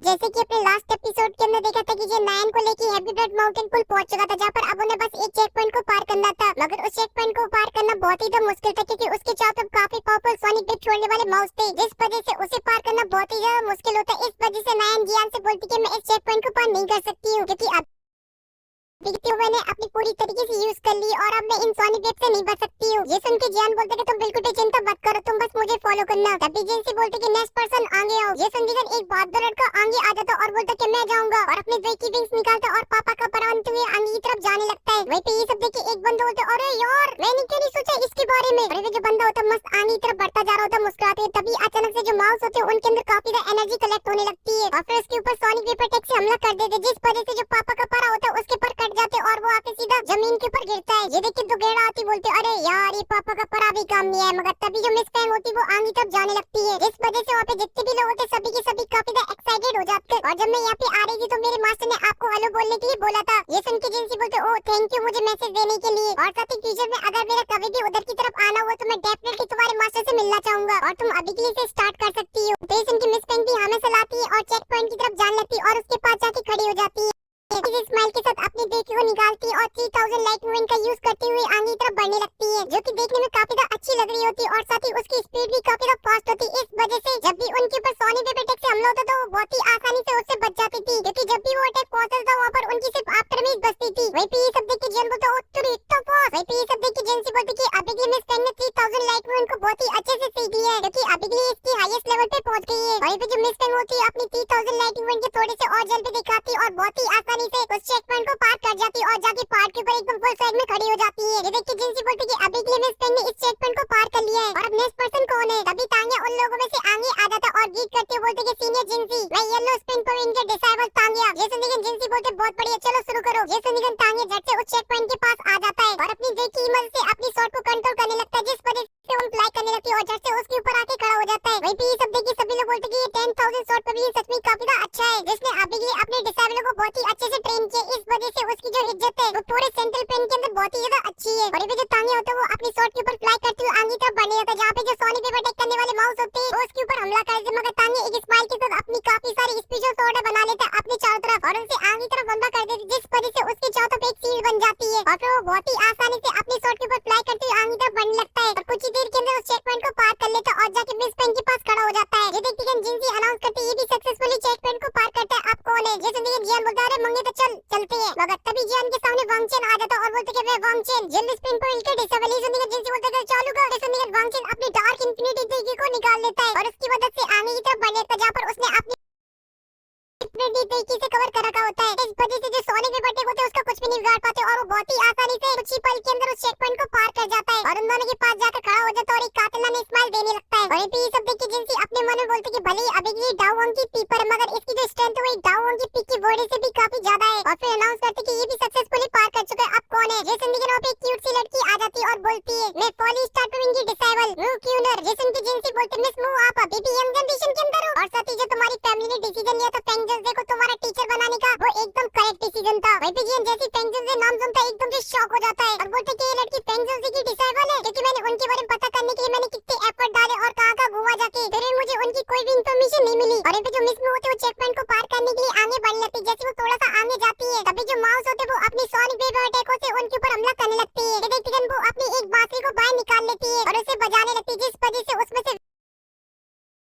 जैसे कि अपने लास्ट एपिसोड के अंदर देखा था कि जो नयन को लेके हैप्पी ब्लड माउंटेन पुल पहुंच चुका था, जहाँ पर अब उन्हें बस एक चेक पॉइंट को पार करना था। मगर उस चेक पॉइंट को पार करना बहुत ही तो मुश्किल था, क्योंकि उसके चारों तरफ काफी पावरफुल सोनिक वेव छोड़ने वाले माउस थे, जिस वजह से उसे पार करना बहुत ही ज्यादा मुश्किल होता। इस वजह से नयन जियान से बोलती कि मैं इस चेक पॉइंट को पार नहीं कर सकती हूँ, क्योंकि अब मैंने अपनी पूरी तरीके से यूज कर ली और अब मैं इन सोनिक वेव से नहीं बच सकती हूँ। ये सुन के जियान बोलते कि तुम बिल्कुल भी चिंता मत करो, तुम बस मुझे फॉलो करना। तभी जेंसी बोलते कि नेक्स्ट पर्सन आगे आओ। ये सुन के एक बहादुर लड़का आगे आ जाता और बोलता कि मैं जाऊंगा, और अपने दो की विंग्स निकालता और पापा का परवानते हुए आगे की तरफ जाने लगता है। वहीं पे ये सब देख के एक बंदा बोलता अरे यार मैंने क्यों नहीं सोचा इसके बारे में। अरे जो बंदा होता मस्त आगे की तरफ बढ़ता जा रहा होता मुस्कुराते। तभी अचानक से जो माउस होते हैं उनके अंदर काफी ज्यादा एनर्जी कलेक्ट होने लगती है और फिर उसके ऊपर सोनिक वेव अटैक से हमला कर देते, जिस वजह से जो पापा का पारा होता है उसके पर कट जाते और वो आके सीधा जमीन के ऊपर गिरता है। ये देख के दुगेड़ा आती बोलते अरे यार ये पापा का परा भी काम नहीं है। मगर तभी जो मिस फैंग होती वो आगे तरफ जाने लगती है, जिस वजह से वहाँ पे जितने भी लोग होते सभी के सभी काफी एक्साइटेड हो जाते हैं। और जब मैं यहाँ पे आ रही थी तो मेरे मास्टर ने आपको हेलो बोलने के लिए बोला था। ये सुन के जिनसी बोलते ओ थैंक यू मुझे मैसेज देने के लिए, और साथ ही फ्यूचर में अगर मेरा कभी भी उधर की तरफ आना हुआ तो मैं डेफिनेटली तुम्हारे मास्टर से मिलना चाहूंगा और तुम अभी के लिए से स्टार्ट कर सकती हो। तो ये सुन के मिस फैंग भी हमें सलाहती है और चेक पॉइंट की तरफ जाने लगती है और उसके पास जाके खड़ी हो जाती है। स्माइल के साथ अपनी देखी को निकालती है और 3000 लाइट मूवमेंट का यूज करते हुए आगे की तरफ बढ़ने लगती है, जो कि देखने में काफी ज्यादा अच्छी लग रही होती है और साथ ही उसकी स्पीड भी काफी ज्यादा फास्ट होती है। इस वजह से जब भी उनके ऊपर सोनिक वेव अटैक से हमला होता था वो बहुत ही आसानी से उससे बच जाती थी, क्योंकि जब भी वो अटैक पहुंचता था वहाँ पर उनकी सिर्फ आफ्टर में बचती थी। वहीं पे ये सब देख के जेन बोलता इतना फास्ट। वहीं पे ये सब देख के जेन से बोलती कि अभी के लिए मिस फैंग ने 3000 लाइट मूवमेंट को बहुत ही अच्छे से सीख लिया है, क्योंकि अभी के लिए इसकी हाईएस्ट लेवल पे पहुंच गई है। वहीं पे जो मिस फैंग होती है अपनी 3000 लाइट मूवमेंट के थोड़े से और जल पे दिखाती और बहुत ही आसानी से उस चेक पॉइंट को पार कर जाती और जाके पहाड़ के ऊपर एकदम फुल साइड में खड़ी हो जाती है। ये देख के जिनसी बोलती कि अभी के लिए मिस फैंग ने इस चेक पॉइंट को पार कर लिया है और अब नेक्स्ट पर्सन कौन है। तभी तांगिया उन लोगों में से आगे आ जाता और गीत करते हुए बोलते कि सीनियर जिनसी मैं येलो स्पिन पॉइंट के डिसाइबल तांगिया। ये सुनकर जिनसी बोलते बहुत बढ़िया चलो शुरू करो। ये सुनकर तांगिया झट से उस चेक पॉइंट के पास आ जाता है और अपनी जेट की मदद से अपनी शॉट को कंट्रोल करने लगता है, जिस वजह से वो फ्लाई करने लगती है और झट से उसके ऊपर आके खड़ा हो जाता है। वहीं पे ये सब देख के सभी लोग बोलते कि ये 10,000 शॉट पर भी सच में काफी अच्छा है, जिसने अभी के लिए अपने डिसेबल को बहुत ही अच्छे से ट्रेन किया। इस वजह से उसकी जो इज्जत है वो पूरे सेंट्रल पेन के अंदर बहुत ही ज्यादा अच्छी है। और ये जो तांगे होते हैं वो अपनी शॉट के ऊपर फ्लाई करते हुए आगे तरफ बढ़ने लगता है, जहाँ पे जो सोनिक वेव अटैक करने वाले माउस होते हैं वो उसके ऊपर हमला कर देते। मगर तांगे एक स्माइल के साथ अपनी काफी सारी स्पेशल शॉट बना लेता है अपने चारों तरफ और उनसे आगे तरफ हमला कर देते, जिस वजह से उसके चारों तरफ एक शील्ड बन जाती है और फिर वो बहुत ही आसानी से अपनी शॉट के ऊपर फ्लाई करते हुए आगे तरफ बढ़ने लगता है और कुछ ही देर के अंदर उस चेक पॉइंट को पार कर लेता है और जाके मिस फैंग के पास खड़ा हो जाता है। ये देखते हैं जिनसी अनाउंस करते ये भी सक्सेसफुली चेक पॉइंट को पार करता है। अब कौन है? ये सुनते ही जियान बोलता है अरे मंगे तो चलते हैं। मगर तभी जियान के सामने वांगचेन आ जाता और बोलते कि मैं वांगचेन जल्दी स्पिन पॉइंट के डिसेबल। ये सुनते जिनसी बोलता है चालू कर। ये सुनते वांगचेन अपनी डार्क इंफिनिटी देगी को निकाल लेता है और उसकी मदद से आगे की तरफ बढ़ लेता है, जहाँ पर उसने अपनी तरीके से कवर कर रखा होता है। इस वजह से जो सोनिक वेव अटैक होते हैं उसका कुछ भी नहीं बिगाड़ पाते और वो बहुत ही आसानी से कुछ ही पल के अंदर उस चेक पॉइंट को पार कर जाता है और उन दोनों के पास जाकर खड़ा हो जाता है और एक कातिलाना स्माइल देने लगता है। और ये सब देख के जिनसी अपने मन में बोलते कि भले ही अभी ये डाउ वंग की पीक पर है, मगर इसकी जो स्ट्रेंथ है वो डाउ वंग की पीक की बॉडी से भी काफी ज्यादा है। और फिर अनाउंस करते कि ये भी सक्सेसफुली पार कर चुका है। अब कौन है? ये सुनते वहाँ पे एक क्यूट सी लड़की आ जाती है और बोलती है मैं पॉली स्टार ट्विन की डिसेबल मू क्यूनर। ये सुनते जिनसी बोलते मिस मू आप अभी भी यंग जनरेशन के अंदर हो और साथ ही जो तुम्हारी फैमिली ने डिसीजन लिया था फेंगजन को तुम्हारा टीचर बनाने का वो एकदम करेक्ट डिसीजन था। वहीं पे जिन जैसी फेंगजन से नाम सुनता है एकदम से शॉक हो जाता है और बोलते कि ये लड़की फेंगजन की डिसेबल है, क्योंकि मैंने उनके बारे में पता करने के लिए मैंने कितने एफर्ट डाले और कहां घूमा जाके फिर मुझे उनकी कोई भी इंफॉर्मेशन नहीं मिली। और जो मिस में होते वो चेक पॉइंट को पार करने के लिए आगे बढ़ने लगती है। जैसे वो थोड़ा सा आगे जाती है तभी जो माउस होते वो अपनी सोनिक वेव अटैकों से उनके ऊपर हमला करने लगती है। देखते वो अपनी एक बांसुरी को बाहर निकाल लेती है और उसे बजाने लगती है, जिस वजह से उसमें से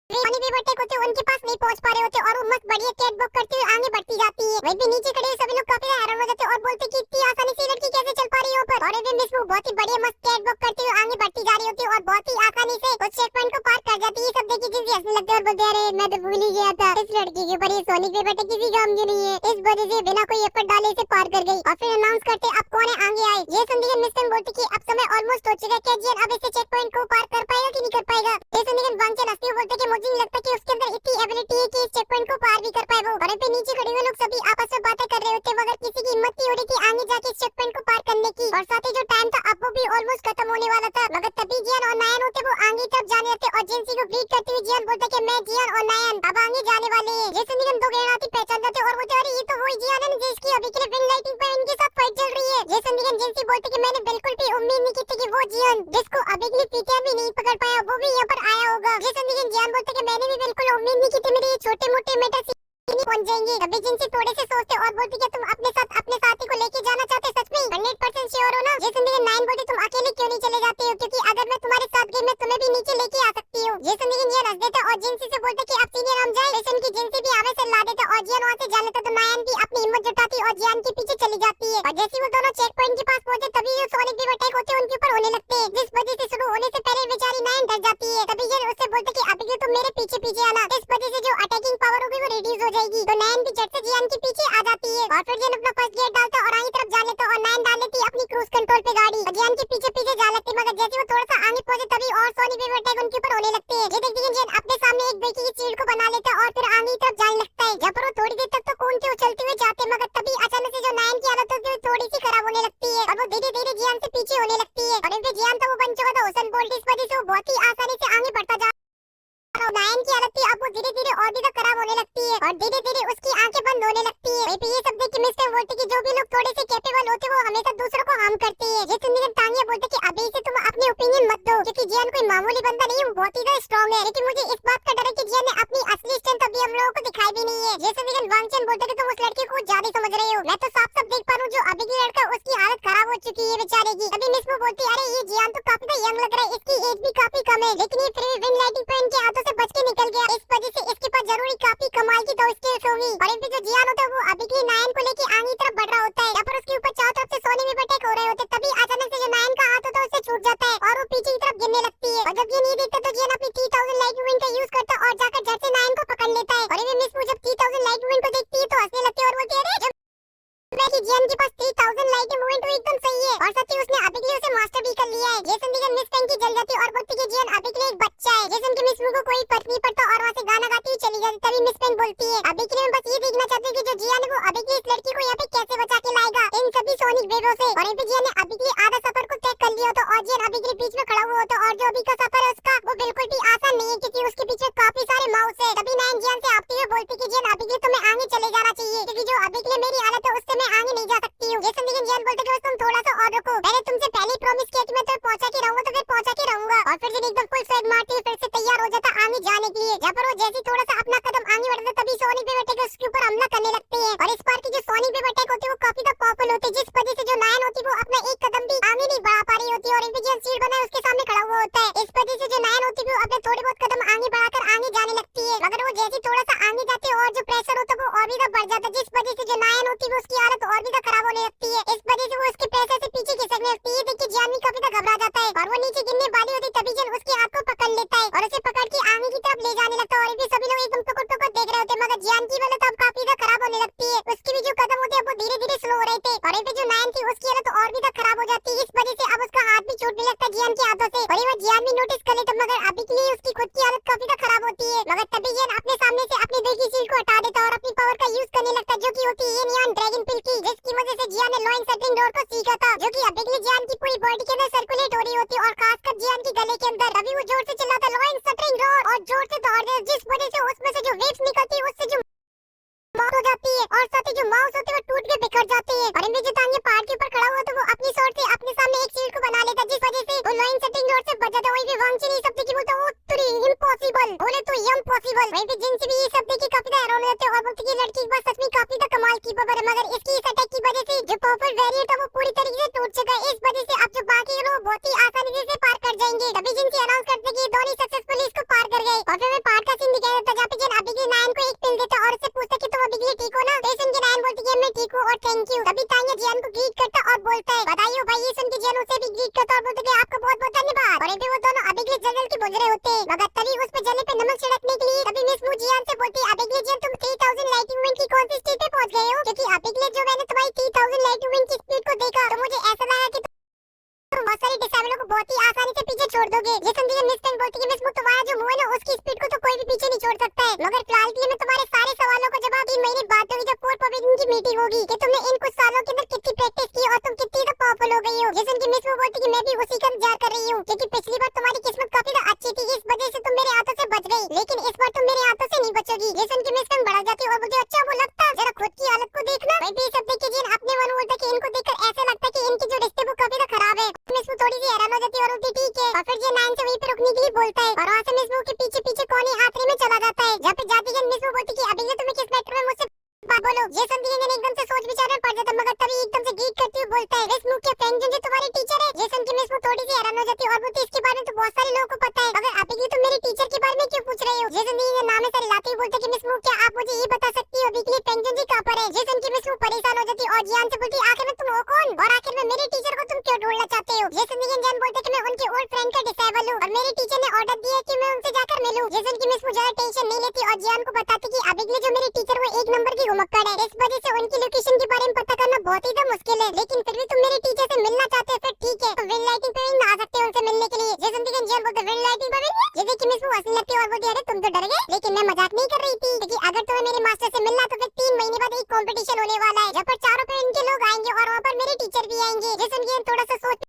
सोनिक वेव अटैक होते उनके पास नहीं पहुंच पा रहे होते और वो मस्त बढ़िया कैट वॉक करते हुए आगे बढ़ती जाती है। वहीं पे नीचे खड़े सभी लोग काफी हैरान हो जाते हैं और बोलते कि इतनी आसानी से लड़की कैसे चल पा रही है ऊपर। और ये मिस वो बहुत ही बढ़िया मस्त कैट वॉक करते हुए आगे बढ़ती जा रही होती है और बहुत ही आसानी से उस चेक पॉइंट को पार कर जाती है। सब देखिए जिनसे हंसने लगते हैं और बोलते हैं अरे मैं तो भूल ही गया था इस लड़की के ऊपर ये सोनिक वेव अटैक किसी काम की नहीं है, इस वजह से बिना कोई एफर्ट डाले इसे पार कर गई। और फिर अनाउंस करते अब कौन है आगे आए। ये सुनकर मिस बोलती कि अब समय ऑलमोस्ट हो चुका है, क्या जियान अब इसे चेक पॉइंट को पार कर पाएगा कि नहीं कर पाएगा। ये सुनकर वांगचेन हंसते हुए बोलते कि मुझे नहीं लगता कि उसके अंदर इतनी एबिलिटी है कि इस चेक पॉइंट को पार भी कर पाए। वो और पे नीचे खड़े हुए लोग सभी आपस में बातें कर रहे होते मगर किसी की हिम्मत नहीं हो रही थी आगे जाके इस चेक पॉइंट को पार करने की। और साथ ही जो टाइम था अब वो भी ऑलमोस्ट खत्म होने वाला था, मगर तभी जियान और नयन होते वो आगे तरफ जाने लगते और जिनसी को ग्रीट करते हुए जियान बोलता कि मैं जियान और नयन अब आगे जाने वाले हैं। ये सुनकर दो गैराती पहचान जाते और बोलते अरे ये तो वही जियान है जिसकी अभी के लिए विंग लाइटिंग पर इनके साथ फाइट चल रही है। ये सुनकर जिनसी बोलते कि मैंने बिल्कुल भी उम्मीद नहीं की थी कि वो जियान जिसको अभी के लिए पीके भी नहीं पकड़ पाया वो भी यहाँ पर आया होगा। ये सुनकर जियान बोलते कि मैंने भी बिल्कुल उम्मीद नहीं की थी, मेरे छोटे मोटे मैटर नहीं पहुंच जाएंगे। तभी जिनसे थोड़े से सोचते और बोलती कि तुम अपने साथी को लेके जाना चाहते, सच में 100% श्योर हो ना? ये सुन के नाइन बोलती तुम अकेले क्यों नहीं चले जाते हो, क्योंकि अगर मैं तुम्हारे साथ गई मैं तुम्हें भी नीचे लेके आ सकती हूँ। ये सुन के ये हंस देता और जिनसी से बोलते कि अब सीनियर हम जाए। लेकिन की जिनसी भी आवे से ला देता और जियान वहाँ से जा लेता, तो नायन भी अपनी हिम्मत जुटाती और जियान के पीछे चली जाती है। और जैसे वो दोनों चेक पॉइंट के पास पहुंचे तभी जो सोनिक वेव अटैक होते हैं उनके ऊपर होने लगते हैं, जिस वजह से शुरू होने से पहले बेचारी नायन डर जाती है। तभी ये उससे बोलते कि अभी तुम मेरे पीछे पीछे आना, इस वजह से जो अटैकिंग पावर होगी वो रिड्यूस हो जाएगी। तो नायन भी झट से जियान के पीछे आ जाती है और फिर जियान अपना फर्स्ट गियर डालता और आगे तरफ जा लेता और नायन डाल लेती अपनी क्रूज कंट्रोल पे गाड़ी और जियान के पीछे पीछे जा लेती। मगर जैसे वो थोड़ा सा आगे पहुंचे तभी और सोनिक वेव अटैक उनके ऊपर होने लगते हैं। ये देखते हैं जियान अपने सामने एक ब्रेकिंग शील्ड को बना लेता है और फिर आगे की तरफ जाने लगता है। जब पर वो थोड़ी देर तक तो कूद के उछलते हुए जाते, मगर तभी अचानक से जो नायन की हालत होती है थोड़ी सी खराब होने लगती है और वो धीरे धीरे जियान से पीछे होने लगती है। और इनके जियान तो वो बन चुका था हुसैन बोल्ट, इस वजह से वो बहुत ही आसानी से आगे बढ़ता जा नायन की हालत थी अब वो धीरे धीरे और भी खराब होने लगती है और धीरे धीरे उसकी आंखें बंद होने लगती है। वहीं पे ये सब देख के मिस्टर बोलते कि जो भी लोग थोड़े से कैपेबल होते वो हमेशा दूसरों को हार्म करते हैं। ये सुनकर तानिया बोलते कि अभी से तुम अपने ओपिनियन मत दो, क्योंकि जियान कोई मामूली बंदा नहीं है, बहुत ही स्ट्रांग है। लेकिन मुझे इस बात का डर है कि जियान ने अपनी असली स्ट्रेंथ अभी हम लोगों को दिखाई भी नहीं है। ये सुनकर वांगचन बोलते कि तुम उस लड़के को ज्यादा समझ रहे हो, मैं तो साफ साफ देख पा रहा हूँ जो अभी की लड़का उसकी हालत खराब हो चुकी है बेचारे की। अभी मिस वो बोलती अरे ये जियान तो काफी यंग लग रहा है, इसकी एज भी काफी कम है, लेकिन ये फिर विंग लाइटिंग पॉइंट के हाथों से बच के निकल गया, इस वजह से इसके पास जरूरी काफी कमाल की तो स्किल्स होगी। और इनपे जो जियान होता है वो अभी की नायन को लेके आगे तरफ बढ़ रहा होता है, यहाँ पर उसके ऊपर चारों तरफ से सोने में अटैक हो रहे होते, तभी अचानक से जो नायन का हाथ होता है उससे छूट जाता है और वो पीछे की तरफ गिरने लगती है। और जब ये नहीं देखता तो जियान अपनी 3000 लाइट मूवमेंट का यूज करता और जाकर झट से नायन को पकड़ लेता है। और ये मिस जब 3000 लाइट मूवमेंट को देखती है तो हंसने लगती है और बोलती है अरे कि जियान के पास 3000 लाइट मूवमेंट तो एकदम सही है और साथ ही उसने अभी के लिए उसे मास्टर भी कर लिया है। ये सुन के मिस टैंकी जल जाती है और बोलती है जियान अभी के लिए एक बच्चा है। ये सुन के मिस को कोई फर्क नहीं पड़ता और वहां से गाना गाती हुई चली जाती। तभी मिस पेन बोलती है अभी के लिए मैं बस ये देखना चाहती हूँ कि जो जियान है वो अभी की इस लड़की को यहाँ पे कैसे बचा के लाएगा इन सभी सोनिक वेवों से। और यहाँ पे जियान ने अभी के लिए आधा सफर को तय कर लिया होता और जियान अभी के लिए बीच में खड़ा हुआ होता और जो अभी का सफर है उसका वो बिल्कुल भी आसान नहीं है, क्योंकि उसके पीछे काफी सारे माउस है। तभी नायन जियान से आपते हुए बोलती कि जियान अभी के लिए तुम्हें आगे चले जाना चाहिए, क्योंकि जो अभी के लिए मेरी हालत है उससे मैं आगे नहीं जा सकती हूँ। ये सुनकर जियान बोलता कि बस तुम थोड़ा सा और रुको, मैंने तुमसे पहले ही प्रॉमिस किया कि मैं तुम्हें पहुंचा के रहूंगा, तो फिर पहुंचा के रहूंगा। और फिर जियान एकदम फुल स्पीड मारती हुई फिर से तैयार हो जाता आगे जाने के लिए। जब पर वो जैसे थोड़ा सा अपना कदम आगे बढ़ता तभी सोनिक वेव अटैक उसके ऊपर हमला करने लगते हैं। और इस बार की जो सोनिक वेव अटैक होती है वो काफी पावरफुल होती है, जिस वजह से जो नायन होती है वो अपना एक कदम भी आगे नहीं बढ़ा पा रही होती है और इन पे जियान सीट बनाए उसके सामने खड़ा हुआ होता है। इस वजह से जो नायन होती है वो अपने थोड़े बहुत कदम आगे बढ़ाकर आगे जाने लगती है, मगर वो जैसे थोड़ा सा आगे जाते और जो प्रेशर होता है वो और भी बढ़ जाता है, जिस वजह से जो नायन होती है उसकी हालत और भी खराब होने लगती है। इस वजह से वो उसके प्रेशर से पीछे खिसकने लगती है। देखिए जियान भी काफी घबरा जाता है और वो नीचे गिरने वाली होती तभी जियान उसके हाथ को पकड़ लेता है और उसे पकड़ के आगे की तरफ ले जाने लगता है। और भी सभी लोग एकदम टुकुर टुकुर देख रहे होते हैं, मगर जियान की हालत अब काफी खराब होने लगती है, उसके भी जो कदम होते हैं वो धीरे धीरे स्लो हो रहे थे। और पे जो नायन थी उसकी हालत और भी खराब हो जाती है, इस वजह से अब उसका हाथ भी छूटने लगता है जियान के हाथों से। और ये जियान भी नोटिस कर लेता, मगर अभी के लिए उसकी खुद की हालत काफी खराब होती है। मगर तभी जियान अपने सामने से अपनी दिल की शील्ड को हटा देता और अपनी पावर का यूज करने लगता है, जो की होती है नियॉन ड्रैगन पिल की, जिसकी वजह से जियान ने लॉ सर्टिंग डोर को सीखा था, जो की अभी के लिए जियान की पूरी बॉडी के अंदर सर्कुलेट हो रही होती है और खासकर जियान की गले के अंदर। अभी वो जोर से चिल्लाता लॉ सर्टिंग डोर और जोर से दौड़ दे, जिस वजह से उसमें से जो वेव्स निकलती है उससे जो मौत हो जाती है और साथ ही जो माउस होते हैं वो टूट के बिखर जाते हैं। और इनमें जो तानिया पहाड़ के ऊपर खड़ा हुआ तो वो अपनी शॉट से अपने सामने एक शील्ड को बना लेता, जिस वजह से वो लाइन सेटिंग डोर से बच जाता। वहीं पे वांगची ये सब देखी बोलता वो तेरी इम्पॉसिबल बोले तो इम्पॉसिबल। वहीं पे जिनसे भी ये सब देखी काफी हैरान हो जाते हैं और बोलते कि लड़की की बात सच में काफी कमाल की पावर है, मगर इसकी इस अटैक की वजह से जो पावरफुल वेरिएंट है वो पूरी तरीके से टूट चुका है। इस वजह से अब जो बाकी लोग बहुत ही आसानी से इसे पार कर जाएंगे। तभी जिनसे अनाउंस करते कि दोनों सक्सेसफुली इसको पार कर गए। और फिर मैं पहाड़ का सीन दिखाया जाता जहाँ पे जिन अभी के नायन को एक पिल देता और उससे पूछता कि तुम अभी के लिए ठीक हो ना, तो सुन के नायन बोलती है मैं ठीक हूँ और थैंक यू। तभी तानिया जियान को ग्रीट करता और बोलता है बधाई हो भाई। ये सुन के जियान उसे भी ग्रीट करता और बोलता है आपका बहुत बहुत धन्यवाद। और वो दोनों अभी के लिए जंगल के गुजरे होते हैं, मगर तभी उस पे जले पे नमक छिड़कने के लिए तभी मिस जियान से बोलती है अभी के लिए जियान तुम 3000 लाइटिंग मूवमेंट की कौन सी स्पीड पे पहुंच गए हो, क्योंकि अभी के लिए जो मैंने तुम्हारी 3000 लाइटिंग मूवमेंट की स्पीड को देखा तो मुझे ऐसा लगा कि तुम बहुत सारे डिसेबलों को बहुत ही आसानी से पीछे छोड़ दोगे। ये सुन के मिस पेन बोलती है मिस तुम्हारा जो मुंह है ना उसकी स्पीड को तो कोई भी पीछे नहीं छोड़ सकता है, मगर फिलहाल के लिए मैं तुम्हारे सारे सवालों का जवाब 3 महीने बाद दूंगी जब कोर पब्लिक की मीटिंग होगी कि तुमने इन कुछ सालों के अंदर कितनी प्रैक्टिस की और तुम कितनी पावरफुल हो गई हो। ये सुन के मिस बोलती है मैं भी उसी का इंतजार कर रही हूँ, क्योंकि पिछली बार तुम्हारी किस्मत काफी अच्छी थी, इस वजह से तुम मेरे हाथों से बच गई, लेकिन इस बार तुम मेरे हाथों से नहीं बचोगी। ये सुन के मिस पेन बढ़ा जाती है और मुझे अच्छा वो लगता जरा खुद की हालत को देखना। वही भी सब देखिए जिन अपने मन बोलता कि इनको देखकर ऐसा लगता कि इनके जो रिश्ते वो काफी खराब है। मिस थोड़ी सी हैरान हो जाती है और बोलती ठीक है, और फिर ये नायन से वहीं पे रुकने के लिए बोलता है और वहाँ से मिस के पीछे पीछे कोने आखिरी में चला जाता है, जहाँ पे जाती है मिस बोलती कि अभी तुम्हें किस मैटर में क्या बोलो। ये सुनते ही एकदम से सोच विचार में पड़ जाता, मगर तभी एकदम से गीत करते हुए बोलता है, मिस मू क्या फ्रेंड जो तुम्हारी टीचर है। ये सुन के मिस मू थोड़ी सी हैरान हो जाती है और बोलती है, इसके बारे में तो बहुत सारे लोगों को पता है, मगर आप ही तो मेरी टीचर के बारे में क्यों पूछ रहे हो। ये सुनते ही नाम से लाते हुए बोलते कि मिस मू क्या आप मुझे ये बता सकती हो वीकली पेंगुइन जी कहां पर है। ये सुन के मिस मू परेशान हो जाती है और जियान से बोलती है, आखिर में तुम हो कौन और आखिर में मेरी टीचर को तुम क्यों ढूंढना चाहते हो। ये सुन के जियान बोलते कि मैं उनके ओल्ड फ्रेंड का डिसेबल हूं और मेरी टीचर ने ऑर्डर दिया है कि मैं उनसे जाकर मिलूं। ये सुन के मिस मू ज्यादा टेंशन नहीं लेती और जियान को बताती कि अभी जो मेरी टीचर वो एक नंबर की घुमक्कड़ है, इस वजह से उनकी लोकेशन के बारे में पता करना बहुत ही मुश्किल है, लेकिन फिर भी तुम मेरी टीचर से मिलना चाहते हो, फिर ठीक है, तो विल लाइटिंग पे आ सकते हो उनसे मिलने के लिए। ये सुनते ही जियान बोलते विल लाइटिंग पे ये देखिए मिस मू हंसने लगती है और बोलती है, अरे तुम तो डर गए, लेकिन मैं मजाक नहीं कर रही थी, क्योंकि अगर तुम्हें मेरे मास्टर से मिलना तो फिर 3 महीने बाद एक कंपटीशन होने वाला है, जब पर चारों पे इनके लोग आएंगे और वहाँ पर मेरे टीचर भी आएंगे। ये सुन के थोड़ा सा सोच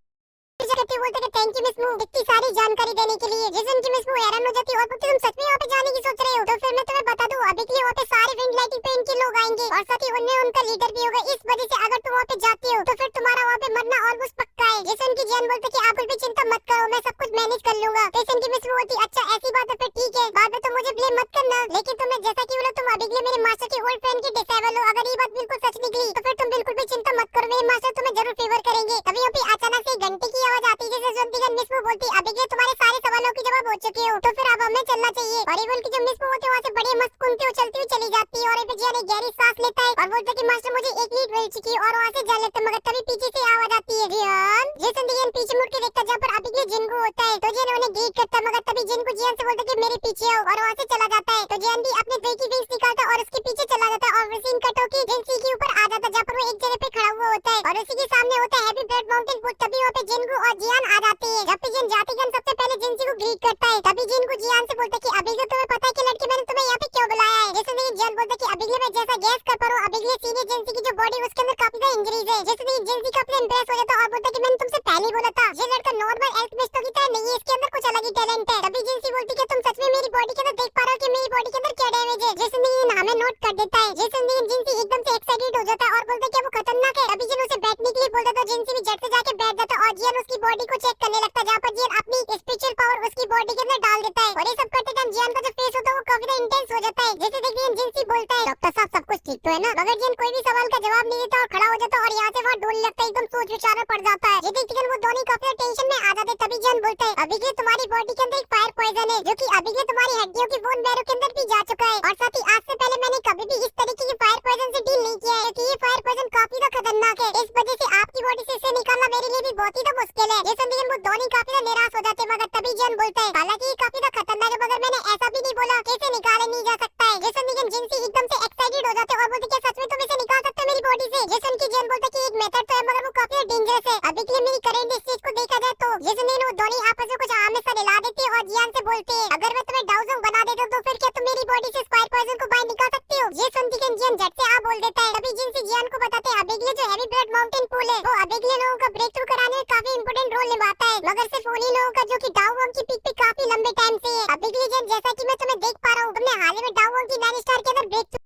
कहते बोलते कि थैंक यू मिस मू इतनी सारी जानकारी देने के लिए। ये सुन के मिस मू हैरान हो जाती है और बोलती तुम सच में वहाँ पे जाने की सोच रहे हो। तो फिर मैं तुम्हें बता दूं, अभी के लिए वहाँ पे सारे विंड लाइटिंग पे इनके लोग आएंगे और साथ ही उनमें उनका लीडर भी होगा, इस वजह से अगर तुम वहाँ पे जाते हो तो फिर तुम्हारा वहाँ पे मरना ऑलमोस्ट पक्का है। ये सुन के जियान बोलते कि आप कुछ भी चिंता मत करो, मैं सब कुछ मैनेज कर लूंगा। तो सुन के मिस मू बोलती अच्छा ऐसी बात है, फिर ठीक है, बाद में तो मुझे ब्लेम मत करना, लेकिन तुमने जैसा कि बोला तुम अभी के लिए मेरे मास्टर के ओल्ड फ्रेंड के डिसेबल हो, अगर ये बात बिल्कुल सच निकली तो फिर तुम बिल्कुल भी चिंता मत करो, मेरे मास्टर तुम्हें जरूर फेवर करेंगे। तभी यहाँ पे अचानक से घंटे की आवाज आती है, जैसे सुनती है मिस मू बोलती अभी के तुम्हारे सारे सवालों की जवाब हो चुके हो, तो फिर अब हमें चलना चाहिए। और ये बोल के जो मिस मू होती है वहाँ से बड़ी मस्त घूमती हुई चलती हुई चली जाती है और फिर जियान एक गहरी सांस लेता है और बोलता है कि मास्टर मुझे 1 मिनट मिल चुकी है और वहाँ से जा लेते, मगर तभी पीछे से आवाज आती है जियान। ये सुनते ही पीछे मुड़ के देखता जहाँ पर अभी के जिनको होता है, तो जियान उन्हें ग्रीट करता, मगर तभी जिनको जियान से बोलता है कि मेरे पीछे आओ और वहाँ से चला जाता है। तो जियान भी अपने दही की विंग्स निकालता और उसके पीछे चला जाता है और सीन कट होके जिनसी के ऊपर आ जाता है, जहाँ पर वो एक जगह पे खड़ा हुआ होता है और उसी के सामने होता है हैप्पी ब्लड माउंटेन पुल। तभी वहाँ पे जिनको और जियान आ जाते हैं। जब पे जियान जाते ही सबसे पहले जिनसी को ग्रीट करता है, तभी जिनको जियान से बोलता है कि अभी तुम्हें पता है कि लड़की मैंने तुम्हें यहाँ पे क्यों बुलाया है। जैसे कि जियान बोलता है कि अभी मैं जैसा गैस कर पा रहा हूँ, अभी सीनियर जिनसी की जो बॉडी उसके अंदर काफी ज्यादा इंजरीज है। जैसे कि जिनसी काफी इंप्रेस हो जाता है और बोलता है कि मैंने तुमसे पहले ही बोला था ये लड़का नॉर्मल एल्केमिस्टों की तरह नहीं है, इसके अंदर कुछ अलग ही टैलेंट है। तभी जिनसी बोलती है कि तुम सच में मेरी बॉडी के अंदर देख पा रहे हो कि मेरी बॉडी के अंदर क्या डैमेज है। जैसे कि हमें नोट कर देता है। जैसे जिनसी एकदम से एक्साइटेड हो जाता है और बोलता है कि वो खतरनाक है। तभी जिन उसे बैठने के लिए बोलता है तो जिनसी भी झट से जाके बैठ जाता है और जियान उसकी बॉडी को चेक करने लगता है, जहाँ पर जियान अपनी स्पिरिचुअल पावर उसकी बॉडी के अंदर डाल देता है और ये सब करते टाइम जियान का जो फेस होता है वो काफी इंटेंस हो जाता है। जैसे देखिए जिनसी बोलता है डॉक्टर साहब सब कुछ ठीक तो है ना, मगर जियान कोई भी सवाल का जवाब नहीं देता और खड़ा हो जाता है और यहाँ से वहाँ डोलने लगता है, एकदम सोच विचार में पड़ जाता है। ये देखते वो दोनों काफी टेंशन में आ जाते। तभी जियान बोलता है अभी के तुम्हारी बॉडी के अंदर एक फायर पॉइजन है जो कि अभी के तुम्हारी हड्डियों की बोन मैरो के अंदर भी जा चुका है और साथ ही आज से पहले मैंने कभी भी इस तरीके की फायर पॉइजन से डील नहीं किया है, क्योंकि ये फायर पॉइजन काफी ज्यादा खतरनाक है, इस वजह से आपकी बॉडी से इसे निकालना मेरे लिए भी बहुत ही मुश्किल है। ये सुनकर वो दोनों काफी ज्यादा निराश हो जाते हैं, मगर तभी जियान बोलता है हालांकि ये काफी ज्यादा खतरनाक है, मगर मैंने ऐसा भी नहीं बोला कि इसे निकाला नहीं जा सकता है। ये सुनकर जिनसी एकदम से एक्साइटेड हो जाते हैं और बोलते हैं सच में तुम इसे निकाल सकते हो मेरी बॉडी से। ये सुन के जियान बोलता है कि एक मेथड तो है, मगर वो काफी डेंजरस है। अभी के लिए मेरी करंट स्टेज को देखा जाए तो ये सुनकर वो दोनों आपस में कुछ आमने सामने ला देते हैं और जियान से बोलते हैं अगर मैं तुम्हें डाउजोंग बना देता हूं तो फिर क्या तुम मेरी बॉडी से फायर पॉइजन को बाहर निकाल सकते हो। ये सुनते ही जियान झट से बोल देता है। तभी जिनसी जियान को बताते हैं अभी जो हैवी ब्लड माउंटेन पूल है वो अभी लोगों का ब्रेक थ्रू कराने में काफी इंपोर्टेंट रोल निभाता है, मगर सिर्फ उन्हीं लोगों का जो कि डाउवोंग की पीक पे काफी लंबे टाइम से है। अभी जैसा कि मैं तुम्हें देख पा रहा हूँ, तुमने हाल ही में डाउवोंग की 9 स्टार के अंदर ब्रेक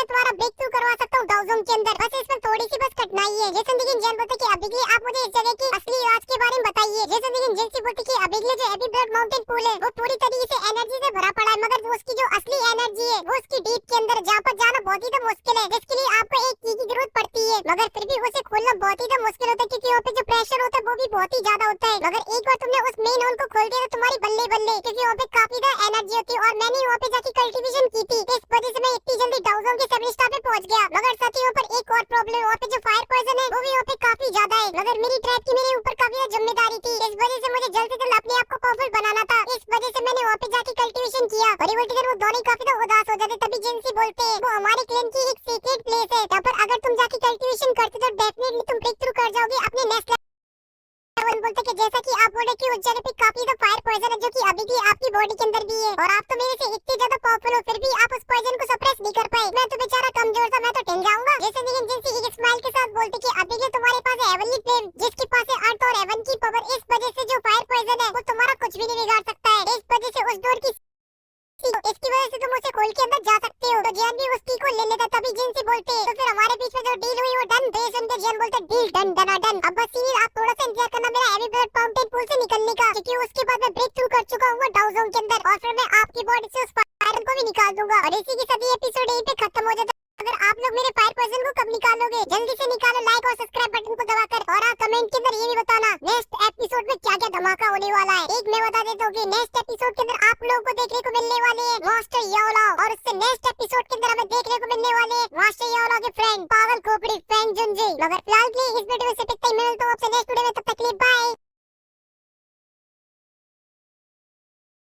तुम्हारा ब्रेक थ्रू करवा सकता हूँ डाउजोंग के अंदर, बस इसमें थोड़ी सी बस कठिनाई है। ये जिंदगी जियान बोलते कि अभी के आप मुझे इस जगह की असली राज के बारे में बताइए। ये जिंदगी जिनसी बोलती कि अभी जो हैवी ब्लड माउंटेन पूल है वो पूरी तरीके से एनर्जी से भरा पड़ा है, मगर जो उसकी जो असली एनर्जी है वो उसकी डीप के अंदर जहाँ पर जाना बहुत ही मुश्किल है, जिसके लिए आपको एक की जरूरत पड़ती है, मगर फिर भी उसे खोलना बहुत ही मुश्किल होता है क्योंकि वहाँ पे जो प्रेशर होता है वो भी बहुत ही ज्यादा होता है। मगर एक बार तुमने उस मेन होल को खोल दिया तो तुम्हारी बल्ले बल्ले, क्योंकि वहाँ पे काफी ज्यादा एनर्जी होती है और मैंने वहाँ पे जाके कल्टीवेशन की थी, इस वजह से मैं इतनी जल्दी डाउजोंग के 7 स्टार पे पहुंच गया। मगर साथ ही वहाँ पर एक और प्रॉब्लम, वहाँ पे जो फायर पॉइजन है वो भी वहाँ पे काफी ज्यादा है, मगर मेरी ट्रैप की मेरे ऊपर काफी जिम्मेदारी थी, इस वजह से मुझे जल्द से जल्द अपने आप को पावरफुल बनाना था, इस वजह से मैंने वहाँ पे जाके कल्टीवेशन किया। और वो दोनों काफी उदास हो जाते। तभी जिनसी बोलते हैं वो हमारे क्लेन की एक सीक्रेट प्लेस है, जहाँ पर अगर तुम जाके कल्टीवेशन करते तो डेफिनेटली तुम ब्रेक थ्रू कर जाओगे अपने नेक्स्ट बोलते कि जैसा कि आप बोले कि उस जगह पे काफी ज्यादा फायर पॉइजन है जो कि अभी भी आपकी बॉडी के अंदर भी है और आप तो मेरे से इतने ज्यादा पावरफुल हो फिर भी आप उस पॉइजन को सप्रेस नहीं कर पाए, मैं तो बेचारा कमजोर था, मैं तो टिक जाऊंगा। जैसे जिनसी एक स्माइल के साथ बोलते कि अभी के तुम्हारे पास है हेवनली फ्लेम जिसके पास है अर्थ और हेवन की पावर, इस वजह से जो फायर पॉइजन है वो तुम्हारा कुछ भी नहीं बिगाड़ सकता है, इस वजह से उस डोर की इसकी वजह से तुम उसे खोल के अंदर जा सकते हो। तो जियान भी उस की को ले लेता। तभी जिनसी बोलते तो फिर हमारे बीच में जो डील हुई वो डन। तो ये सुनकर जियान बोलते डील डन डना डन, अब बस सीनियर आप थोड़ा सा इंतजार करना मेरा हैवी ब्लड माउंटेन पूल से निकलने का, क्योंकि उसके बाद मैं ब्रेक थ्रू कर चुका हूँ डाउजोंग के अंदर और फिर मैं आपकी बॉडी से उस फायर को भी निकाल दूंगा। और इसी के साथ ये एपिसोड यहीं पे खत्म हो जाता है। अगर आप लोग मेरे फायर पर्सन को कब निकालोगे? जल्दी से निकालो लाइक और सब्सक्राइब बटन को दबाकर। और हाँ, कमेंट के अंदर ये भी बताना नेक्स्ट एपिसोड में क्या क्या धमाका होने वाला है। एक मैं बता देता हूँ कि नेक्स्ट एपिसोड के अंदर आप लोगों को देखने को मिलने वाले है मास्टर याओला, और उससे नेक्स्ट एपिसोड के अंदर हमें देखने को मिलने वाले है मास्टर याओला के फ्रेंड पागल खोपड़ी फैंग जुनजी। मगर फिलहाल के लिए इस वीडियो में सिर्फ इतना ही। मिलता हूँ आपसे नेक्स्ट वीडियो में, तब तक के लिए बाय।